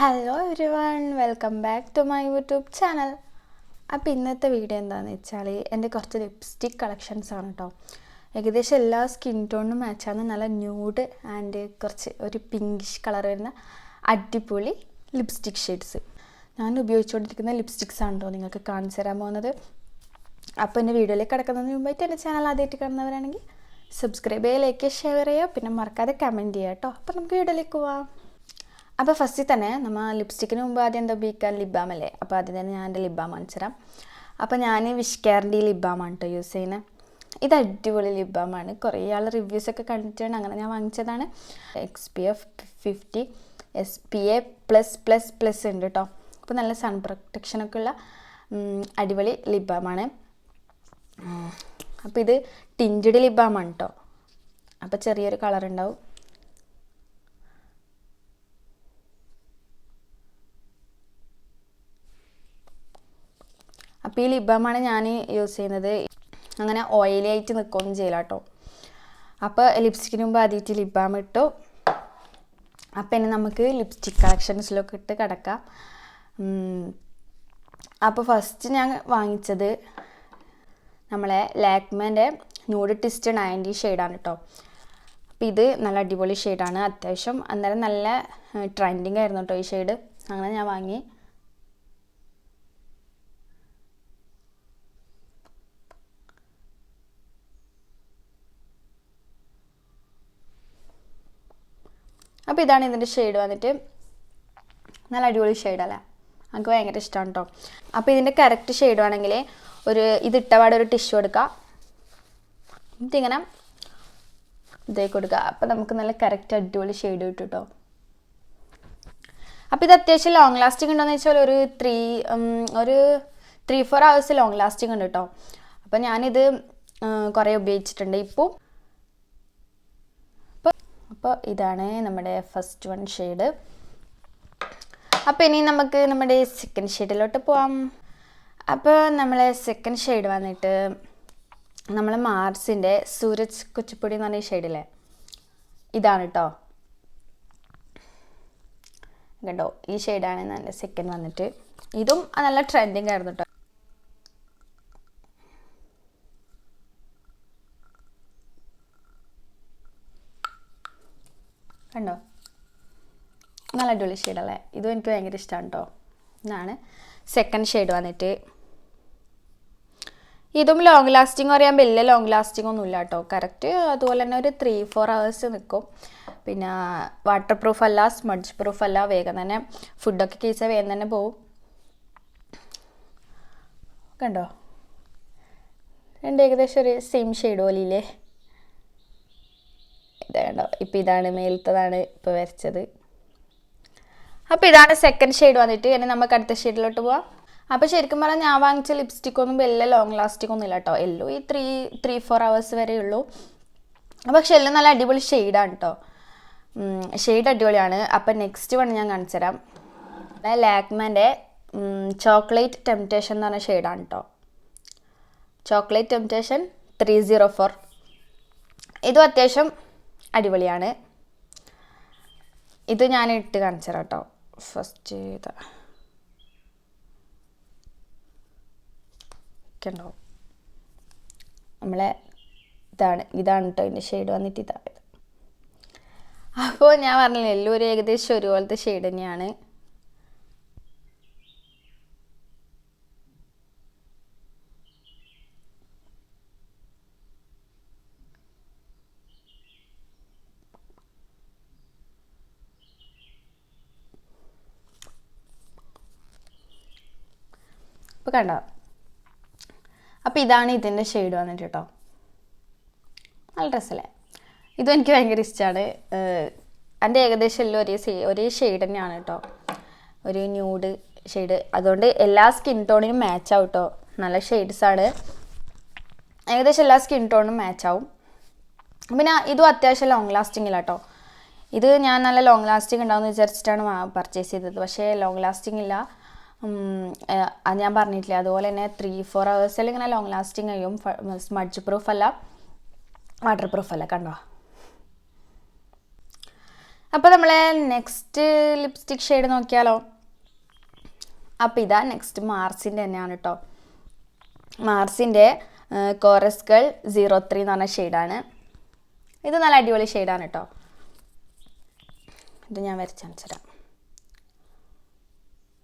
Hello everyone, welcome back to my YouTube channel. അപ്പോൾ ഇന്നത്തെ video എന്താണെന്ന് വെച്ചാൽ എൻ്റെ കുറച്ച് ലിപ്സ്റ്റിക് കളക്ഷൻസ് ആണ് കേട്ടോ. ഏകദേശം എല്ലാ സ്കിൻ ടോണിനും മാച്ചാകുന്ന നല്ല ന്യൂഡ് ആൻഡ് കുറച്ച് ഒരു പിങ്കിഷ് കളർ വരുന്ന അടിപൊളി ലിപ്സ്റ്റിക് ഷെയ്ഡ്സ്. ഞാൻ ഉപയോഗിച്ചുകൊണ്ടിരിക്കുന്ന ലിപ്സ്റ്റിക്സ് ആണ് കേട്ടോ നിങ്ങൾക്ക് കാണിച്ചു തരാൻ പോകുന്നത്. അപ്പോൾ എൻ്റെ വീഡിയോയിലേക്ക് കിടക്കുന്നതിന് മുമ്പായിട്ട് എൻ്റെ ചാനൽ ആദ്യമായിട്ട് കാണുന്നവരാണെങ്കിൽ സബ്സ്ക്രൈബ് ചെയ്യുക, ലൈക്ക് ചെയ്യുക, ഷെയർ ചെയ്യുക, പിന്നെ മറക്കാതെ കമൻറ്റ് ചെയ്യുക കേട്ടോ. അപ്പോൾ നമുക്ക് വീഡിയോയിലേക്ക് പോവാം. അപ്പോൾ ഫസ്റ്റിൽ തന്നെ നമ്മൾ ലിപ്സ്റ്റിക്കിന് മുമ്പ് ആദ്യം എന്താ ഉപയോഗിക്കുക, ലിപ് ബാം അല്ലേ. അപ്പോൾ ആദ്യം തന്നെ ഞാൻ എൻ്റെ ലിപ് ബാം കാണിച്ചു തരാം. അപ്പോൾ ഞാൻ വിഷ്കെയറിൻ്റെ ലിപ് ബാമാണ് കേട്ടോ യൂസ് ചെയ്യുന്നത്. ഇത് അടിപൊളി ലിപ് ബാമാണ്. കുറേ ആൾ റിവ്യൂസൊക്കെ കണ്ടിട്ടാണ് അങ്ങനെ ഞാൻ വാങ്ങിച്ചതാണ്. SPF 50 SPA+++ ഉണ്ട് കേട്ടോ. അപ്പോൾ നല്ല സൺ പ്രൊട്ടക്ഷനൊക്കെ ഉള്ള അടിപൊളി ലിപ് ബാമാണ്. അപ്പോൾ ഇത് ടിൻറ്റഡ് ലിപ് ബാമാണ് കേട്ടോ. അപ്പോൾ ചെറിയൊരു കളർ ഉണ്ടാവും. അപ്പോൾ ഈ ലിപ് ബാമാണ് ഞാൻ യൂസ് ചെയ്യുന്നത്. അങ്ങനെ ഓയിലി ആയിട്ട് നിൽക്കുകയൊന്നും ചെയ്യില്ല കേട്ടോ. അപ്പോൾ ലിപ്സ്റ്റിക്കിന് മുമ്പ് ആദ്യമായിട്ട് ലിപ് ബാം ഇട്ടു. അപ്പോൾ ഇനി നമുക്ക് ലിപ്സ്റ്റിക് കളക്ഷൻസിലൊക്കെ ഇട്ട് കിടക്കാം. അപ്പോൾ ഫസ്റ്റ് ഞാൻ വാങ്ങിച്ചത് നമ്മളെ ലാക്മേൻ്റെ ന്യൂഡ് ട്വിസ്റ്റ് 90 ഷെയ്ഡാണ് കേട്ടോ. അപ്പോൾ ഇത് നല്ല അടിപൊളി ഷെയ്ഡാണ്. അത്യാവശ്യം അന്നേരം നല്ല ട്രെൻഡിങ് ആയിരുന്നു കേട്ടോ ഈ ഷെയ്ഡ്. അങ്ങനെ ഞാൻ വാങ്ങി. അപ്പോൾ ഇതാണ് ഇതിൻ്റെ ഷെയ്ഡ് വന്നിട്ട്. നല്ല അടിപൊളി ഷെയ്ഡല്ലേ, എനിക്ക് ഭയങ്കര ഇഷ്ടമാണ് കേട്ടോ. അപ്പോൾ ഇതിൻ്റെ കറക്റ്റ് ഷെയ്ഡ് വേണമെങ്കിൽ ഇതിട്ടപാടെ ഒരു ടിഷ്യൂ എടുക്കുക, എന്നിട്ടിങ്ങനെ ഇതേക്ക് കൊടുക്കുക. അപ്പോൾ നമുക്ക് നല്ല കറക്റ്റ് അടിപൊളി ഷെയ്ഡ് കിട്ടും കേട്ടോ. അപ്പോൾ ഇത് അത്യാവശ്യം ലോങ് ലാസ്റ്റിംഗ് ഉണ്ടോയെന്ന് വെച്ചാൽ ഒരു 3-4 hours ലോങ് ലാസ്റ്റിംഗ് ഉണ്ട് കേട്ടോ. അപ്പോൾ ഞാനിത് കുറേ ഉപയോഗിച്ചിട്ടുണ്ട് ഇപ്പോൾ. അപ്പോൾ ഇതാണ് നമ്മുടെ ഫസ്റ്റ് വൺ ഷെയ്ഡ്. അപ്പോൾ ഇനി നമുക്ക് നമ്മുടെ സെക്കൻഡ് ഷെയ്ഡിലോട്ട് പോവാം. അപ്പോൾ നമ്മളെ സെക്കൻഡ് ഷെയ്ഡ് വന്നിട്ട് നമ്മൾ മാർസിൻ്റെ സൂരജ് കുച്ചിപ്പൊടി എന്ന് പറഞ്ഞ ഷെയ്ഡില്ലേ, ഇതാണ് കേട്ടോ. കണ്ടോ, ഈ ഷെയ്ഡാണ് എൻ്റെ സെക്കൻഡ് വന്നിട്ട്. ഇതും നല്ല ട്രെൻഡിങ് ആയിരുന്നു കേട്ടോ. കണ്ടോ, നല്ല അടിപൊളി ഷെയ്ഡല്ലേ. ഇതും എനിക്ക് ഭയങ്കര ഇഷ്ടമാണ് കേട്ടോ. ഇതാണ് സെക്കൻഡ് ഷെയ്ഡ് വന്നിട്ട്. ഇതും ലോങ് ലാസ്റ്റിംഗ് പറയാൻ വലിയ ലോങ് ലാസ്റ്റിംഗ് ഒന്നുമില്ല കേട്ടോ. കറക്റ്റ് അതുപോലെ തന്നെ ഒരു 3-4 hours നിൽക്കും. പിന്നെ വാട്ടർ പ്രൂഫ് അല്ല, സ്മഡ്ജ് പ്രൂഫ് അല്ല, വേഗം തന്നെ ഫുഡൊക്കെ കഴിച്ചാൽ വേഗം തന്നെ പോവും. കണ്ടോ, രണ്ട് ഏകദേശം ഒരു സെയിം ഷെയ്ഡ് പോലില്ലേ. ഇതാണ്ടോ, ഇപ്പോൾ ഇതാണ് മേലത്തതാണ് ഇപ്പോൾ വരച്ചത്. അപ്പോൾ ഇതാണ് സെക്കൻഡ് ഷെയ്ഡ് വന്നിട്ട്. ഇനി നമുക്ക് അടുത്ത ഷെയ്ഡിലോട്ട് പോവാം. അപ്പോൾ ശരിക്കും പറഞ്ഞാൽ ഞാൻ വാങ്ങിച്ച ലിപ്സ്റ്റിക്കൊന്നും വലിയ ലോങ് ലാസ്റ്റിംഗ് ഒന്നും ഇല്ല കേട്ടോ. എല്ലാം ഈ 3-4 hours വരെ ഉള്ളൂ. പക്ഷെ എല്ലാം നല്ല അടിപൊളി ഷെയ്ഡാണ് കേട്ടോ. ഷെയ്ഡ് അടിപൊളിയാണ്. അപ്പോൾ നെക്സ്റ്റ് വൺ ഞാൻ കാണിച്ചു തരാം. ലാക്മേൻ്റെ ചോക്ലേറ്റ് ടെംപ്റ്റേഷൻ എന്ന് പറഞ്ഞ ഷെയ്ഡാണ് കേട്ടോ. Chocolate temptation 304. ഇതും അത്യാവശ്യം അടിപൊളിയാണ്. ഇത് ഞാൻ ഇട്ട് കാണിച്ചു തരാം കേട്ടോ. ഫസ്റ്റ് കണ്ടോ, നമ്മളെ ഇതാണ് കേട്ടോ ഇതിൻ്റെ ഷെയ്ഡ് വന്നിട്ട്. ഇതാണ്. അപ്പോൾ ഞാൻ പറഞ്ഞില്ലേ, എല്ലാവരും ഏകദേശം ഒരുപോലത്തെ ഷെയ്ഡ് തന്നെയാണ്. അപ്പോൾ കണ്ടോ, അപ്പോൾ ഇതാണ് ഇതിൻ്റെ ഷെയ്ഡ് വന്നിട്ട് കേട്ടോ. നല്ല ഡ്രസ്സല്ലേ. ഇതും എനിക്ക് ഭയങ്കര ഇഷ്ടമാണ്. എൻ്റെ ഏകദേശം എല്ലാം ഒരേ ഷെയ്ഡ് തന്നെയാണ് കേട്ടോ. ഒരു ന്യൂഡ് ഷെയ്ഡ്, അതുകൊണ്ട് എല്ലാ സ്കിൻ ടോണിനും മാച്ച് ആവും കേട്ടോ. നല്ല ഷെയ്ഡ്സാണ്, ഏകദേശം എല്ലാ സ്കിൻ ടോണിനും മാച്ച് ആവും. പിന്നെ ഇതും അത്യാവശ്യം ലോങ് ലാസ്റ്റിംഗ് ഇല്ല കേട്ടോ. ഇത് ഞാൻ നല്ല ലോങ് ലാസ്റ്റിംഗ് ഉണ്ടാവുമെന്ന് വിചാരിച്ചിട്ടാണ് പർച്ചേസ് ചെയ്തത്. പക്ഷേ ലോങ് ലാസ്റ്റിംഗ് ഇല്ല. അത് ഞാൻ പറഞ്ഞിട്ടില്ല. അതുപോലെ തന്നെ 3-4 hours ഇങ്ങനെ ലോങ് ലാസ്റ്റിംഗ് കഴിയും. സ്മഡ്ജ് പ്രൂഫ് അല്ല, വാട്ടർ പ്രൂഫ് അല്ല. കണ്ടോ, അപ്പോൾ നമ്മളെ നെക്സ്റ്റ് ലിപ്സ്റ്റിക് ഷെയ്ഡ് നോക്കിയാലോ. അപ്പോൾ ഇതാ നെക്സ്റ്റ് മാർസിൻ്റെ തന്നെയാണ് കേട്ടോ. മാർസിൻ്റെ കോറസ് ഗേൾ 03 എന്ന് പറഞ്ഞ ഷെയ്ഡാണ്. ഇത് നല്ല അടിപൊളി ഷെയ്ഡാണ് കേട്ടോ. ഇത് ഞാൻ വരച്ച് കാണിച്ചു തരാം.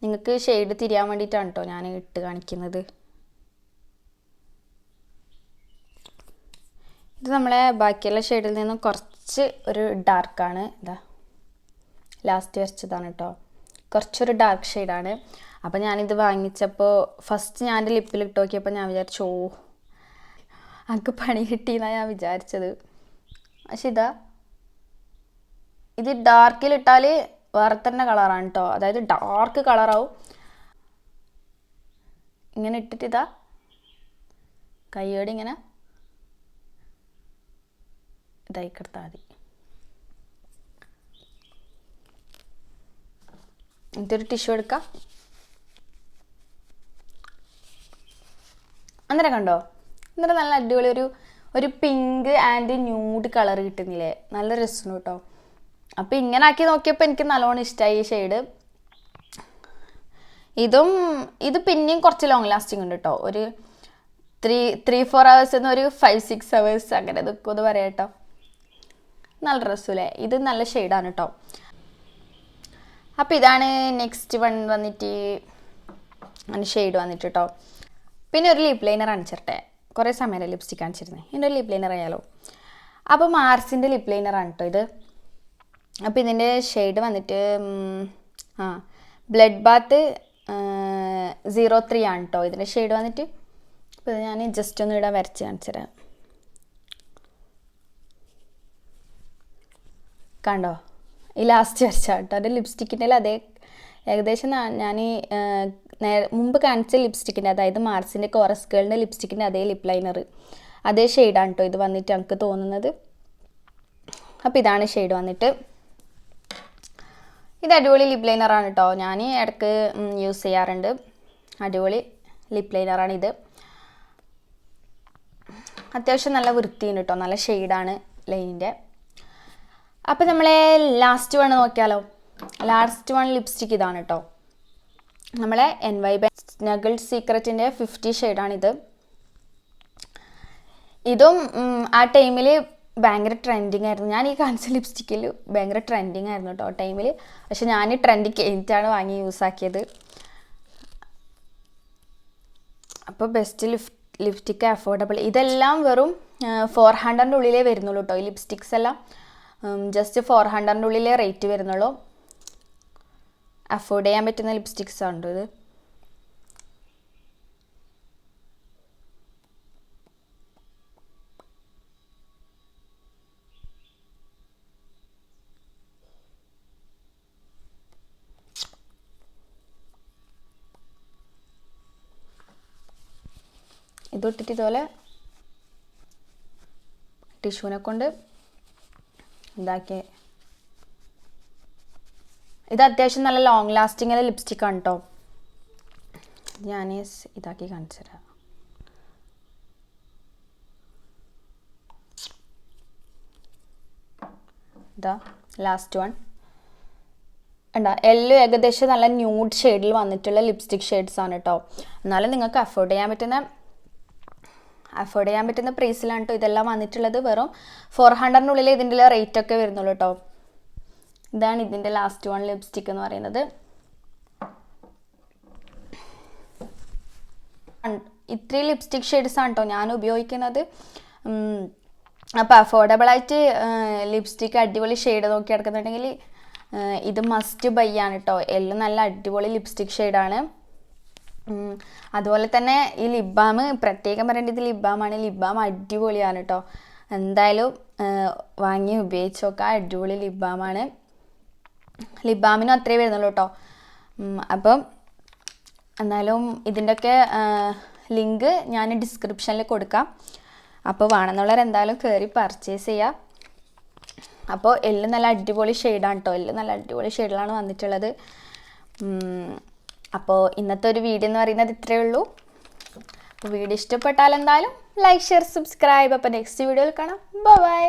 നിങ്ങൾക്ക് ഷെയ്ഡ് തിരിയാൻ വേണ്ടിയിട്ടാണ് കേട്ടോ ഞാൻ ഇട്ട് കാണിക്കുന്നത്. ഇത് നമ്മളെ ബാക്കിയുള്ള ഷെയ്ഡിൽ നിന്നും കുറച്ച് ഒരു ഡാർക്കാണ്. ഇതാ ലാസ്റ്റ് വരച്ചതാണ് കേട്ടോ. കുറച്ചൊരു ഡാർക്ക് ഷെയ്ഡാണ്. അപ്പോൾ ഞാനിത് വാങ്ങിച്ചപ്പോൾ ഫസ്റ്റ് ഞാൻ എൻ്റെ ലിപ്പിൽ ഇട്ട് നോക്കിയപ്പോൾ ഞാൻ വിചാരിച്ചു എനിക്ക് പണി കിട്ടിയെന്നാണ് ഞാൻ വിചാരിച്ചത്. പക്ഷെ ഇത് ഡാർക്കിലിട്ടാൽ വേറെ തന്നെ കളറാണ് കേട്ടോ. അതായത് ഡാർക്ക് കളറാവും. ഇങ്ങനെ ഇട്ടിട്ട് ഇതാ കൈയോടെ ഇങ്ങനെ ഇതായിക്കെടുത്താൽ മതി. എന്നിട്ടൊരു ടിഷ്യൂ എടുക്കാം. അന്നേരം കണ്ടോ, അന്നേരം നല്ല അടിപൊളി ഒരു പിങ്ക് ആൻഡ് ന്യൂഡ് കളർ കിട്ടുന്നില്ലേ, നല്ല രസമാണ് കേട്ടോ. അപ്പോൾ ഇങ്ങനെ ആക്കി നോക്കിയപ്പോൾ എനിക്ക് നല്ലോണം ഇഷ്ടമായി ഈ ഷെയ്ഡ്. ഇത് പിന്നെയും കുറച്ച് ലോങ് ലാസ്റ്റിംഗ് ഉണ്ട് കേട്ടോ. ഒരു 3-4 hours എന്ന് ഒരു 5-6 hours അങ്ങനെ നിൽക്കുമെന്ന് പറയാം കേട്ടോ. നല്ല രസമല്ലേ. ഇത് നല്ല ഷെയ്ഡാണ് കേട്ടോ. അപ്പോൾ ഇതാണ് നെക്സ്റ്റ് വൺ വന്നിട്ട് ഷെയ്ഡ് വന്നിട്ട് കേട്ടോ. പിന്നെ ഒരു ലിപ് ലൈനർ അണിച്ചിട്ടെ. കുറേ സമയം ലിപ്സ്റ്റിക് കാണിച്ചിരുന്നത്. ഇതിൻ്റെ ഒരു ലിപ് ലൈനർ ആയാലോ. അപ്പോൾ മാർസിൻ്റെ ലിപ് ലൈനറാണ് കേട്ടോ ഇത്. അപ്പോൾ ഇതിൻ്റെ ഷെയ്ഡ് വന്നിട്ട് ബ്ലഡ് ബാത്ത് 03 ആണ് കേട്ടോ ഇതിൻ്റെ ഷെയ്ഡ് വന്നിട്ട്. അപ്പോൾ ഇത് ഞാൻ ജസ്റ്റ് ഒന്ന് ഇവിടെ വരച്ച് കാണിച്ചു തരാം. കണ്ടോ, ഈ ലാസ്റ്റ് വരച്ചാൽ കേട്ടോ. അത് ലിപ്സ്റ്റിക്കിൻ്റെ അതേ ഏകദേശം ഞാൻ മുമ്പ് കാണിച്ച ലിപ്സ്റ്റിക്കിൻ്റെ, അതായത് മാർസിൻ്റെ കോറസ് ഗേളിൻ്റെ ലിപ്സ്റ്റിക്കിൻ്റെ അതേ ലിപ് ലൈനർ അതേ ഷെയ്ഡാണ് കേട്ടോ ഇത് വന്നിട്ട് എനിക്ക് തോന്നുന്നത്. അപ്പോൾ ഇതാണ് ഷെയ്ഡ് വന്നിട്ട്. ഇത് അടിപൊളി ലിപ് ലൈനറാണ് കേട്ടോ. ഞാൻ ഇടയ്ക്ക് യൂസ് ചെയ്യാറുണ്ട്. അടിപൊളി ലിപ് ലൈനറാണിത്. അത്യാവശ്യം നല്ല വൃത്തിയുണ്ട് കേട്ടോ. നല്ല ഷെയ്ഡാണ് ലൈനിൻ്റെ. അപ്പോൾ നമ്മളെ ലാസ്റ്റ് വൺ നോക്കിയാലോ. ലാസ്റ്റ് വൺ ലിപ്സ്റ്റിക് ഇതാണ് കേട്ടോ. നമ്മളെ NY by സ്നഗിൾ സീക്രറ്റിൻ്റെ 50 ഷെയ്ഡാണിത്. ഇതും ആ ടൈമിൽ ഭയങ്കര ട്രെൻഡിങ് ആയിരുന്നു. ഞാൻ ഈ കാണിച്ച ലിപ്സ്റ്റിക്കിൽ ഭയങ്കര ട്രെൻഡിങ് ആയിരുന്നു കേട്ടോ ടൈമിൽ. പക്ഷെ ഞാൻ ട്രെൻഡ് കഴിഞ്ഞിട്ടാണ് വാങ്ങി യൂസ് ആക്കിയത്. അപ്പോൾ ബെസ്റ്റ് ലിപ്സ്റ്റിക്ക് അഫോർഡബിൾ. ഇതെല്ലാം വെറും 400 ഉള്ളിലേ വരുന്നുള്ളൂ കേട്ടോ. ഈ ലിപ്സ്റ്റിക്സ് എല്ലാം ജസ്റ്റ് 400 ഉള്ളിലേ റേറ്റ് വരുന്നുള്ളൂ. അഫോർഡ് ചെയ്യാൻ പറ്റുന്ന ലിപ്സ്റ്റിക്സ് ആണ് ഇത്. ഇതൊട്ടിട്ട് ഇതുപോലെ ടിഷ്യൂനെ കൊണ്ട് ഇതാക്കി. ഇത് അത്യാവശ്യം നല്ല ലോങ് ലാസ്റ്റിംഗ് ലിപ്സ്റ്റിക് ആണ് കേട്ടോ. ഞാൻ ഇതാക്കി കാണിച്ചു തരാം. ഇതാ ലാസ്റ്റ് വൺ ഉണ്ടാ. എല്ലാം ഏകദേശം നല്ല ന്യൂഡ് ഷെയ്ഡിൽ വന്നിട്ടുള്ള ലിപ്സ്റ്റിക് ഷെയ്ഡ്സ് ആണ് കേട്ടോ. എന്നാലും നിങ്ങൾക്ക് അഫോർഡ് ചെയ്യാൻ പറ്റുന്ന പ്രൈസിലാണ് കേട്ടോ ഇതെല്ലാം വന്നിട്ടുള്ളത്. വെറും 400 ഇതിൻ്റെ റേറ്റ് ഒക്കെ വരുന്നുള്ളൂ കേട്ടോ. ഇതാണ് ഇതിൻ്റെ ലാസ്റ്റ് വൺ ലിപ്സ്റ്റിക് എന്ന് പറയുന്നത്. ഇത്രയും ലിപ്സ്റ്റിക് ഷെയ്ഡ്സ് ആണ് കേട്ടോ ഞാൻ ഉപയോഗിക്കുന്നത്. അപ്പോൾ അഫോർഡബിളായിട്ട് ലിപ്സ്റ്റിക് അടിപൊളി ഷെയ്ഡ് നോക്കി എടുക്കുന്നുണ്ടെങ്കിൽ ഇത് മസ്റ്റ് ബൈ ആണ് കേട്ടോ. എല്ലാം നല്ല അടിപൊളി ലിപ്സ്റ്റിക് ഷെയ്ഡാണ്. അതുപോലെ തന്നെ ഈ ലിപ് ബാം പ്രത്യേകം പറയേണ്ടത് ലിപ് ബാമാണ്. ലിപ് ബാം അടിപൊളിയാണ് കേട്ടോ. എന്തായാലും വാങ്ങി ഉപയോഗിച്ച് നോക്കാം. അടിപൊളി ലിപ് ബാമാണ്. ലിപ് ബാമിനും അത്രേ വരുന്നുള്ളൂ കേട്ടോ. അപ്പം എന്നാലും ഇതിൻ്റെയൊക്കെ ലിങ്ക് ഞാൻ ഡിസ്ക്രിപ്ഷനിൽ കൊടുക്കാം. അപ്പോൾ വേണമെന്നുള്ളവർ എന്തായാലും കയറി പർച്ചേസ് ചെയ്യുക. അപ്പോൾ എല്ലാം നല്ല അടിപൊളി ഷെയ്ഡാണ് കേട്ടോ. എല്ലാം നല്ല അടിപൊളി ഷെയ്ഡിലാണ് വന്നിട്ടുള്ളത്. അപ്പോൾ ഇന്നത്തെ ഒരു വീഡിയോ എന്ന് പറയുന്നത് ഇത്രയേ ഉള്ളൂ. അപ്പോൾ വീഡിയോ ഇഷ്ടപ്പെട്ടാൽ എന്തായാലും ലൈക്ക് ഷെയർ സബ്സ്ക്രൈബ്. അപ്പോൾ നെക്സ്റ്റ് വീഡിയോയിൽ കാണാം. ബൈ.